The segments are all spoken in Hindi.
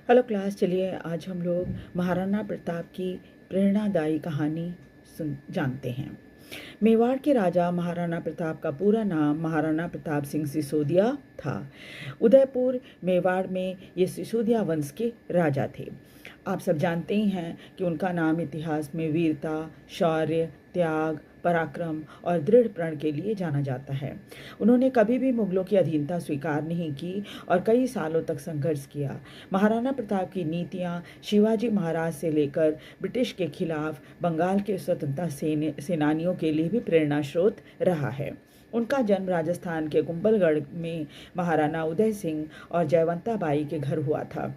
हेलो क्लास, चलिए आज हम लोग महाराणा प्रताप की प्रेरणादायी कहानी जानते हैं। मेवाड़ के राजा महाराणा प्रताप का पूरा नाम महाराणा प्रताप सिंह सिसोदिया था। उदयपुर मेवाड़ में ये सिसोदिया वंश के राजा थे। आप सब जानते ही हैं कि उनका नाम इतिहास में वीरता, शौर्य, त्याग, पराक्रम और दृढ़ प्रण के लिए जाना जाता है। उन्होंने कभी भी मुगलों की अधीनता स्वीकार नहीं की और कई सालों तक संघर्ष किया। महाराणा प्रताप की नीतियां शिवाजी महाराज से लेकर ब्रिटिश के खिलाफ बंगाल के स्वतंत्रता सेनानियों के लिए भी प्रेरणा स्रोत रहा है। उनका जन्म राजस्थान के कुंभलगढ़ में महाराणा उदय सिंह और जयवंता बाई के घर हुआ था।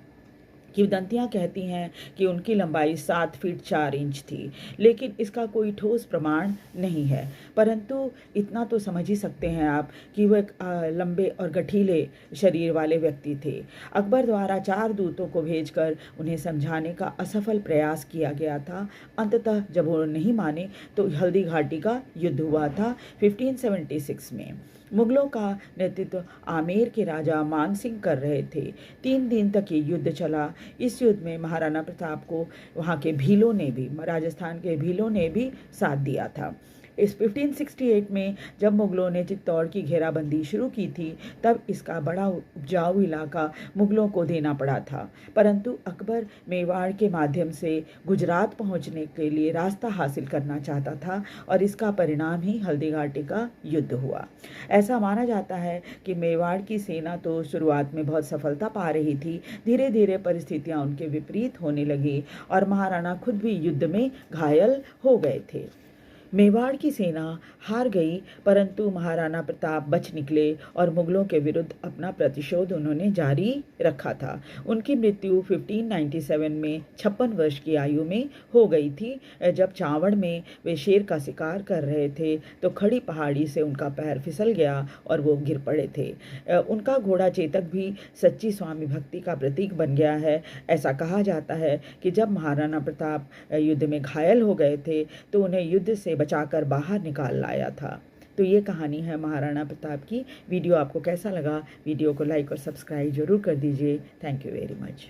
किंवदंतियां कहती हैं कि उनकी लंबाई 7 फीट 4 इंच थी, लेकिन इसका कोई ठोस प्रमाण नहीं है। परंतु इतना तो समझ ही सकते हैं आप कि वो एक लंबे और गठीले शरीर वाले व्यक्ति थे। अकबर द्वारा 4 दूतों को भेजकर उन्हें समझाने का असफल प्रयास किया गया था। अंततः जब वो नहीं माने तो हल्दी घाटी का युद्ध हुआ था 1576 में। मुगलों का नेतृत्व आमेर के राजा मान सिंह कर रहे थे। 3 दिन तक ये युद्ध चला। इस युद्ध में महाराणा प्रताप को वहाँ के भीलों ने भी, राजस्थान के भीलों ने भी साथ दिया था। इस 1568 में जब मुगलों ने चित्तौड़ की घेराबंदी शुरू की थी, तब इसका बड़ा उपजाऊ इलाका मुगलों को देना पड़ा था। परंतु अकबर मेवाड़ के माध्यम से गुजरात पहुंचने के लिए रास्ता हासिल करना चाहता था और इसका परिणाम ही हल्दी घाटी का युद्ध हुआ। ऐसा माना जाता है कि मेवाड़ की सेना तो शुरुआत में बहुत सफलता पा रही थी। धीरे धीरे परिस्थितियां उनके विपरीत होने लगी और महाराणा खुद भी युद्ध में घायल हो गए थे। मेवाड़ की सेना हार गई, परंतु महाराणा प्रताप बच निकले और मुगलों के विरुद्ध अपना प्रतिशोध उन्होंने जारी रखा था। उनकी मृत्यु 1597 में 56 वर्ष की आयु में हो गई थी। जब चावड़ में वे शेर का शिकार कर रहे थे तो खड़ी पहाड़ी से उनका पैर फिसल गया और वो गिर पड़े थे। उनका घोड़ा चेतक भी सच्ची स्वामी भक्ति का प्रतीक बन गया है। ऐसा कहा जाता है कि जब महाराणा प्रताप युद्ध में घायल हो गए थे तो उन्हें युद्ध से बचाकर बाहर निकाल लाया था। तो ये कहानी है महाराणा प्रताप की। वीडियो आपको कैसा लगा? वीडियो को लाइक और सब्सक्राइब जरूर कर दीजिए। Thank you very much.